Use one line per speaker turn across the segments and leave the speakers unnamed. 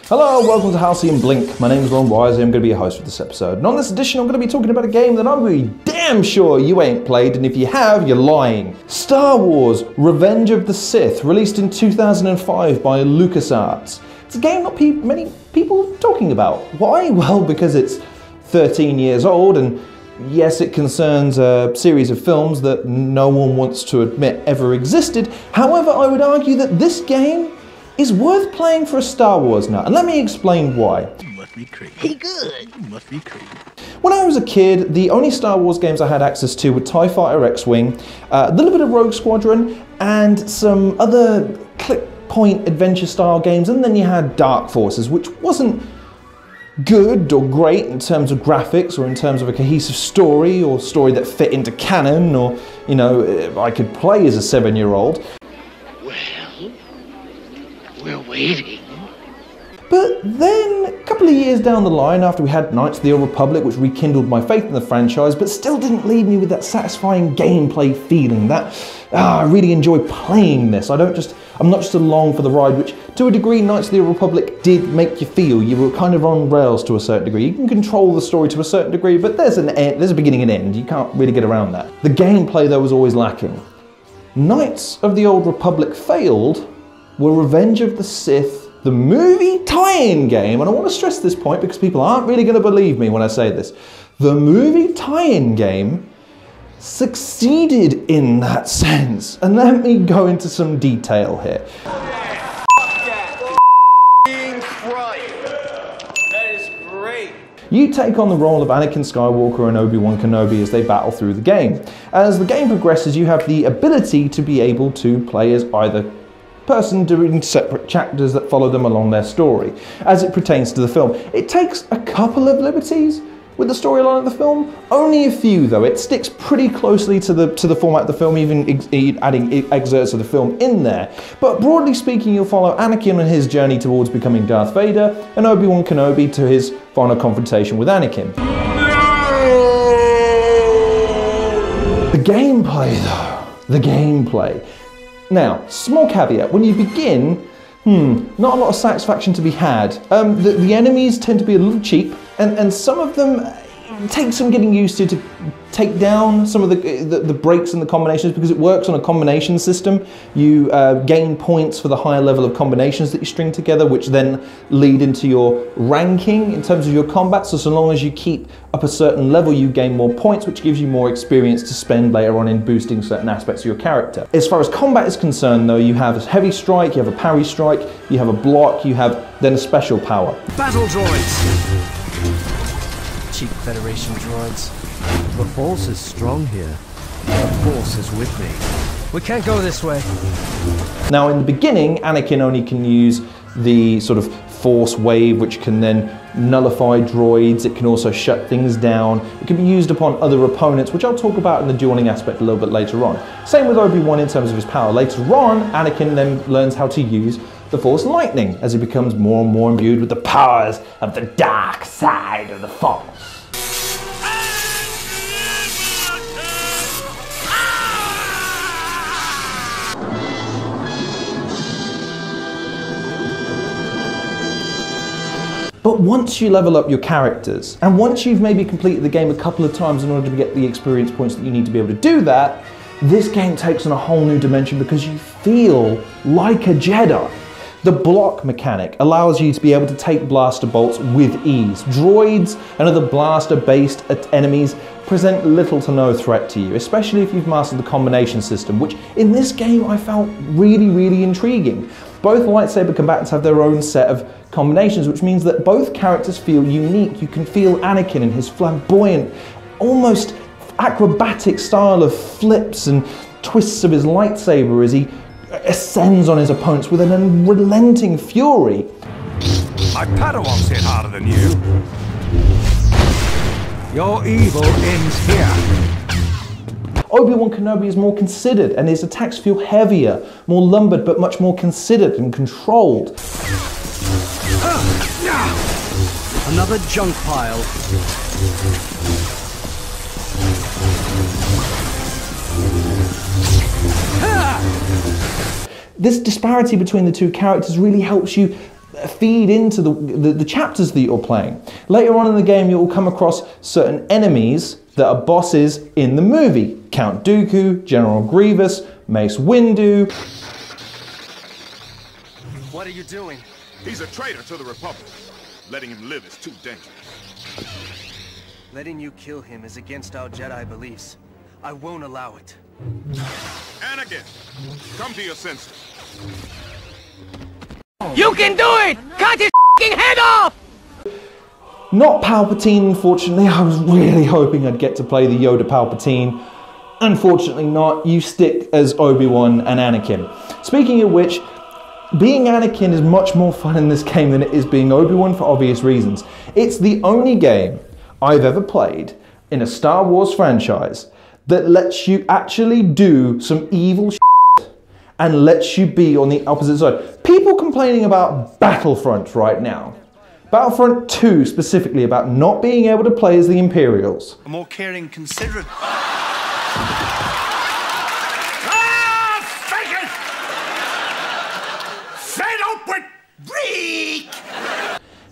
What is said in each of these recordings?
Hello, welcome to Halcyon Blink. My name is Ron Wise and I'm going to be your host for this episode. And on this edition, I'm going to be talking about a game that I'm really damn sure you ain't played, and if you have, you're lying. Star Wars Revenge of the Sith, released in 2005 by LucasArts. It's a game not many people are talking about. Why? Well, because it's 13 years old, and yes, it concerns a series of films that no one wants to admit ever existed. However, I would argue that this game is worth playing for a Star Wars nut, and let me explain why.
You must be crazy. Hey, good. You must be crazy.
When I was a kid, the only Star Wars games I had access to were TIE Fighter X-Wing, a little bit of Rogue Squadron, and some other click-point adventure-style games, and then you had Dark Forces, which wasn't good or great in terms of graphics or in terms of a cohesive story or story that fit into canon, or, you know, I could play as a 7-year-old.
We're waiting.
But then, a couple of years down the line, after we had Knights of the Old Republic, which rekindled my faith in the franchise, but still didn't leave me with that satisfying gameplay feeling that, I really enjoy playing this. I'm not just along for the ride, which to a degree Knights of the Old Republic did make you feel. You were kind of on rails to a certain degree. You can control the story to a certain degree, but there's a beginning and end. You can't really get around that. The gameplay, though, was always lacking. Knights of the Old Republic failed, were Revenge of the Sith, the movie tie-in game, and I want to stress this point because people aren't really going to believe me when I say this. The movie tie-in game succeeded in that sense, and let me go into some detail here.
That is great.
You take on the role of Anakin Skywalker and Obi-Wan Kenobi as they battle through the game. As the game progresses, you have the ability to be able to play as either person doing separate chapters that follow them along their story. As it pertains to the film, it takes a couple of liberties with the storyline of the film, only a few though. It sticks pretty closely to the format of the film, even adding excerpts of the film in there. But broadly speaking, you'll follow Anakin on his journey towards becoming Darth Vader, and Obi-Wan Kenobi to his final confrontation with Anakin. The gameplay though, the gameplay. Now, small caveat, when you begin, not a lot of satisfaction to be had. The enemies tend to be a little cheap, and some of them take some getting used to take down some of the breaks and the combinations, because it works on a combination system. You gain points for the higher level of combinations that you string together, which then lead into your ranking in terms of your combat. So long as you keep up a certain level, you gain more points, which gives you more experience to spend later on in boosting certain aspects of your character. As far as combat is concerned though, you have a heavy strike, you have a parry strike, you have a block, you have then a special power.
Battle droids! Cheap Federation droids. The Force is strong here. The Force is with me. We can't go this way.
Now in the beginning, Anakin only can use the sort of Force wave, which can then nullify droids. It can also shut things down. It can be used upon other opponents, which I'll talk about in the dueling aspect a little bit later on. Same with Obi-Wan in terms of his power. Later on, Anakin then learns how to use the Force lightning as he becomes more and more imbued with the powers of the dark side of the Force. But once you level up your characters, and once you've maybe completed the game a couple of times in order to get the experience points that you need to be able to do that, this game takes on a whole new dimension because you feel like a Jedi. The block mechanic allows you to be able to take blaster bolts with ease. Droids and other blaster-based enemies present little to no threat to you, especially if you've mastered the combination system, which in this game I found really, really intriguing. Both lightsaber combatants have their own set of combinations, which means that both characters feel unique. You can feel Anakin in his flamboyant, almost acrobatic style of flips and twists of his lightsaber as he ascends on his opponents with an unrelenting fury.
My Padawans hit harder than you.
Your evil ends here.
Obi-Wan Kenobi is more considered and his attacks feel heavier, more lumbered but much more considered and controlled.
Another junk pile.
This disparity between the two characters really helps you feed into the chapters that you're playing. Later on in the game, you'll come across certain enemies that are bosses in the movie. Count Dooku, General Grievous, Mace Windu.
What are you doing?
He's a traitor to the Republic. Letting him live is too dangerous.
Letting you kill him is against our Jedi beliefs. I won't allow it.
Anakin, come to your senses.
You can do it! Cut his f***ing head off!
Not Palpatine, unfortunately. I was really hoping I'd get to play the Yoda Palpatine. Unfortunately not. You stick as Obi-Wan and Anakin. Speaking of which, being Anakin is much more fun in this game than it is being Obi-Wan for obvious reasons. It's the only game I've ever played in a Star Wars franchise that lets you actually do some evil shit and lets you be on the opposite side. People complaining about Battlefront right now. Battlefront 2 specifically, about not being able to play as the Imperials.
A more caring, considerate...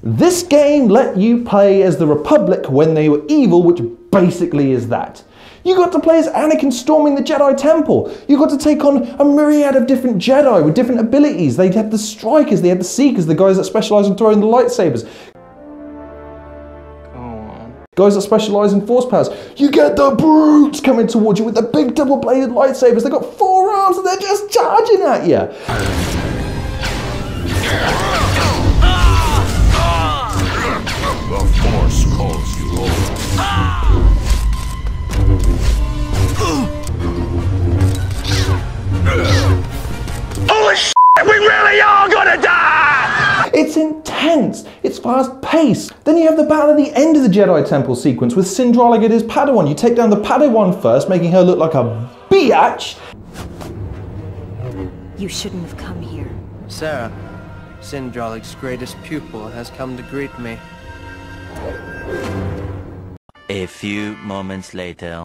This game let you play as the Republic when they were evil, which basically is that. You got to play as Anakin storming the Jedi Temple. You got to take on a myriad of different Jedi with different abilities. They had the Strikers, they had the Seekers, the guys that specialise in throwing the lightsabers.
Go on.
Guys that specialise in force powers. You get the brutes coming towards you with the big double-bladed lightsabers. They've got 4 arms and they're just charging at you.
The Force calls you over.
Holy shit, we really are gonna die!
It's intense, it's fast-paced. Then you have the battle at the end of the Jedi Temple sequence with Sindralig and his Padawan. You take down the Padawan first, making her look like a biatch.
You shouldn't have come here.
Sarah, Sindralig's greatest pupil has come to greet me.
A few moments later.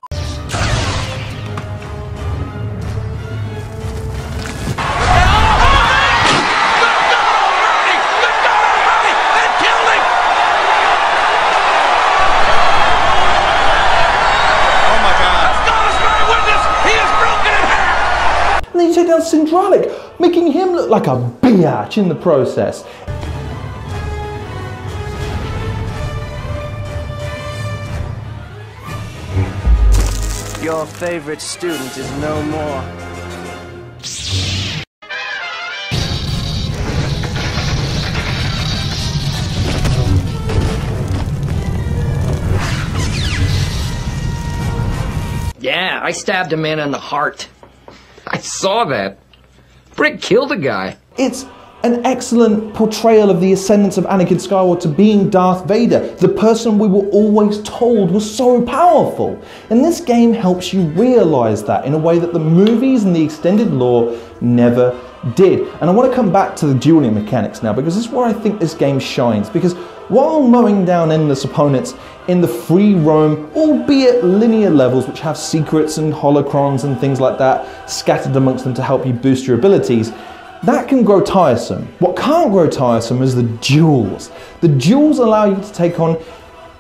And then you take down Sindralig, making him look like a biatch in the process.
Your favorite student is no more.
Yeah, I stabbed a man in the heart. I saw that. Brick killed a guy.
It's an excellent portrayal of the ascendance of Anakin Skywalker to being Darth Vader, the person we were always told was so powerful. And this game helps you realise that in a way that the movies and the extended lore never did. And I want to come back to the dueling mechanics now, because this is where I think this game shines. Because while mowing down endless opponents in the free roam, albeit linear levels which have secrets and holocrons and things like that scattered amongst them to help you boost your abilities, that can grow tiresome. What can't grow tiresome is the duels. The duels allow you to take on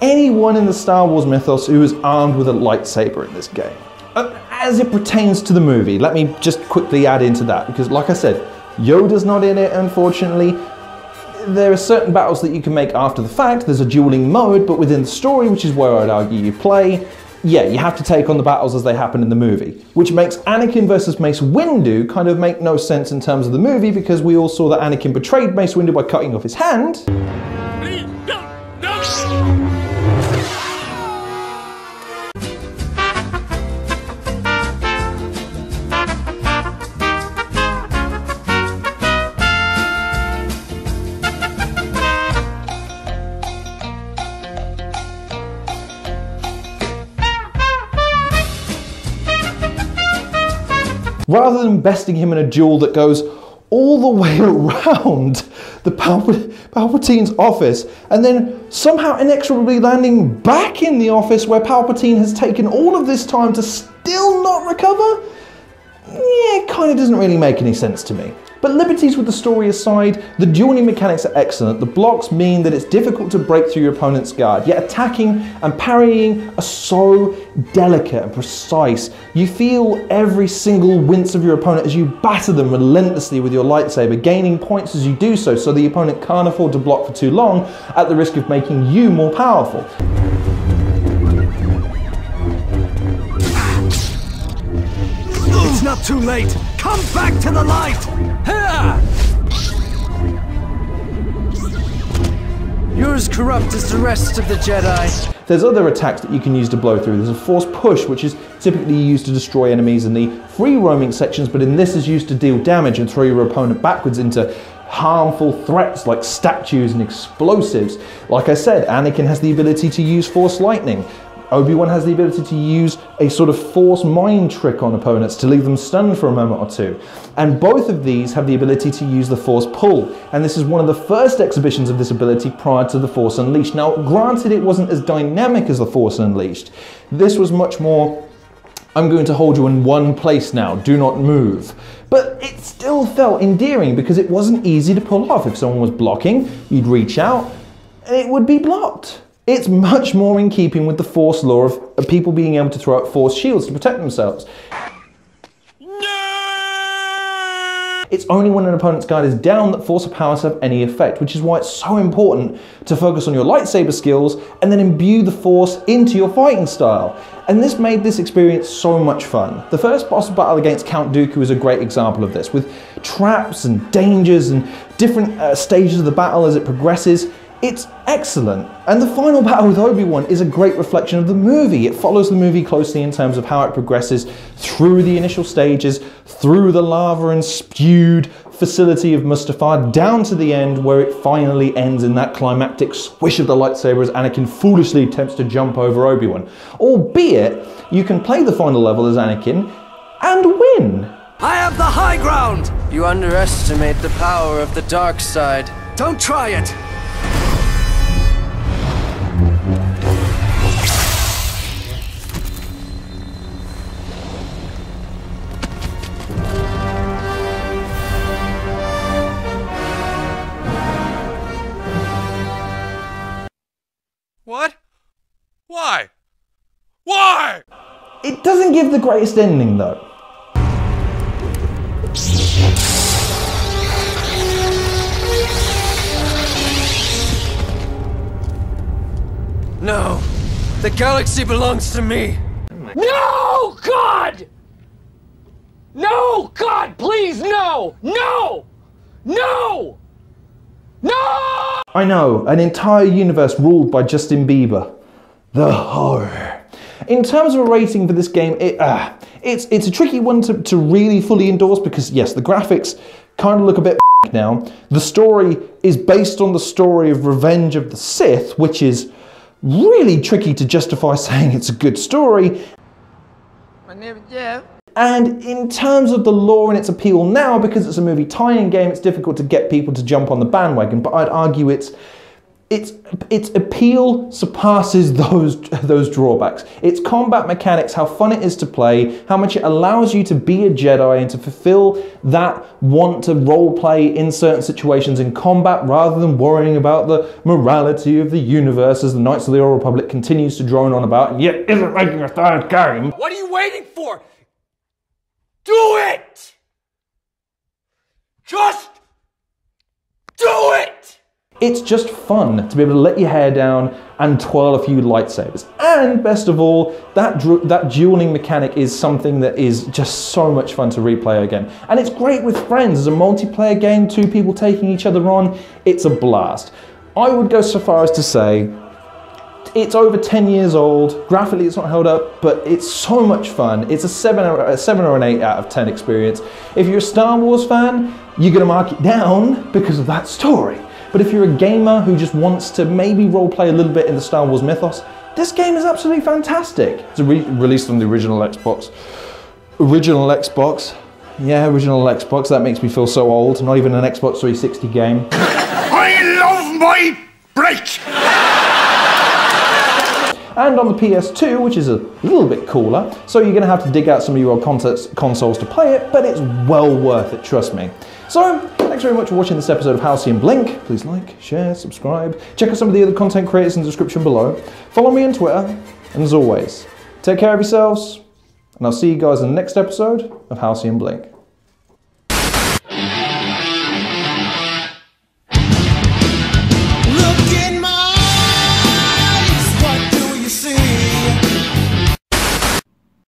anyone in the Star Wars mythos who is armed with a lightsaber in this game. As it pertains to the movie, let me just quickly add into that, because like I said, Yoda's not in it, unfortunately. There are certain battles that you can make after the fact. There's a dueling mode, but within the story, which is where I'd argue you play, yeah, you have to take on the battles as they happen in the movie, which makes Anakin versus Mace Windu kind of make no sense in terms of the movie, because we all saw that Anakin betrayed Mace Windu by cutting off his hand. rather than besting him in a duel that goes all the way around the Palpatine's office and then somehow inexorably landing back in the office where Palpatine has taken all of this time to still not recover? Yeah, it kind of doesn't really make any sense to me. But liberties with the story aside, the dueling mechanics are excellent. The blocks mean that it's difficult to break through your opponent's guard, yet attacking and parrying are so delicate and precise. You feel every single wince of your opponent as you batter them relentlessly with your lightsaber, gaining points as you do so the opponent can't afford to block for too long at the risk of making you more powerful.
It's not too late! Come back to the light! You're as corrupt as the rest of the Jedi.
There's other attacks that you can use to blow through. There's a force push, which is typically used to destroy enemies in the free roaming sections, but in this is used to deal damage and throw your opponent backwards into harmful threats like statues and explosives. Like I said, Anakin has the ability to use force lightning. Obi-Wan has the ability to use a sort of force mind trick on opponents to leave them stunned for a moment or two. And both of these have the ability to use the force pull. And this is one of the first exhibitions of this ability prior to the Force Unleashed. Now, granted, it wasn't as dynamic as the Force Unleashed. This was much more, I'm going to hold you in one place now, do not move. But it still felt endearing because it wasn't easy to pull off. If someone was blocking, you'd reach out and it would be blocked. It's much more in keeping with the Force law of people being able to throw out Force shields to protect themselves. It's only when an opponent's guard is down that Force powers have any effect, which is why it's so important to focus on your lightsaber skills and then imbue the Force into your fighting style. And this made this experience so much fun. The first boss battle against Count Dooku is a great example of this, with traps and dangers and different stages of the battle as it progresses. It's excellent. And the final battle with Obi-Wan is a great reflection of the movie. It follows the movie closely in terms of how it progresses through the initial stages, through the lava and spewed facility of Mustafar, down to the end where it finally ends in that climactic swish of the lightsaber as Anakin foolishly attempts to jump over Obi-Wan. Albeit, you can play the final level as Anakin and win.
I have the high ground!
You underestimate the power of the dark side.
Don't try it!
What? Why? Why?
It doesn't give the greatest ending though.
No! The galaxy belongs to me!
No, God! No, God, please, no! No! No! No!
I know, an entire universe ruled by Justin Bieber. The horror. In terms of a rating for this game, it's a tricky one to really fully endorse because yes, the graphics kind of look a bit now. The story is based on the story of Revenge of the Sith, which is really tricky to justify saying it's a good story.
My name is Jeff.
And in terms of the lore and its appeal now, because it's a movie tie-in game, it's difficult to get people to jump on the bandwagon, but I'd argue its appeal surpasses those drawbacks. Its combat mechanics, how fun it is to play, how much it allows you to be a Jedi and to fulfill that want to roleplay in certain situations in combat rather than worrying about the morality of the universe as the Knights of the Old Republic continues to drone on about and yet isn't making a third game.
What are you waiting for? Do it! Just do it!
It's just fun to be able to let your hair down and twirl a few lightsabers. And best of all, that dueling mechanic is something that is just so much fun to replay again. And it's great with friends. As a multiplayer game, two people taking each other on, it's a blast. I would go so far as to say, it's over 10 years old, graphically it's not held up, but it's so much fun. It's a 7 or an 8 out of 10 experience. If you're a Star Wars fan, you're gonna mark it down because of that story. But if you're a gamer who just wants to maybe roleplay a little bit in the Star Wars mythos, this game is absolutely fantastic. It's released on the original Xbox. Yeah, original Xbox, that makes me feel so old. Not even an Xbox 360 game.
I love my break!
And on the PS2, which is a little bit cooler, so you're going to have to dig out some of your old consoles to play it, but it's well worth it, trust me. So, thanks very much for watching this episode of Halcyon Blink. Please like, share, subscribe. Check out some of the other content creators in the description below. Follow me on Twitter, and as always, take care of yourselves, and I'll see you guys in the next episode of Halcyon Blink.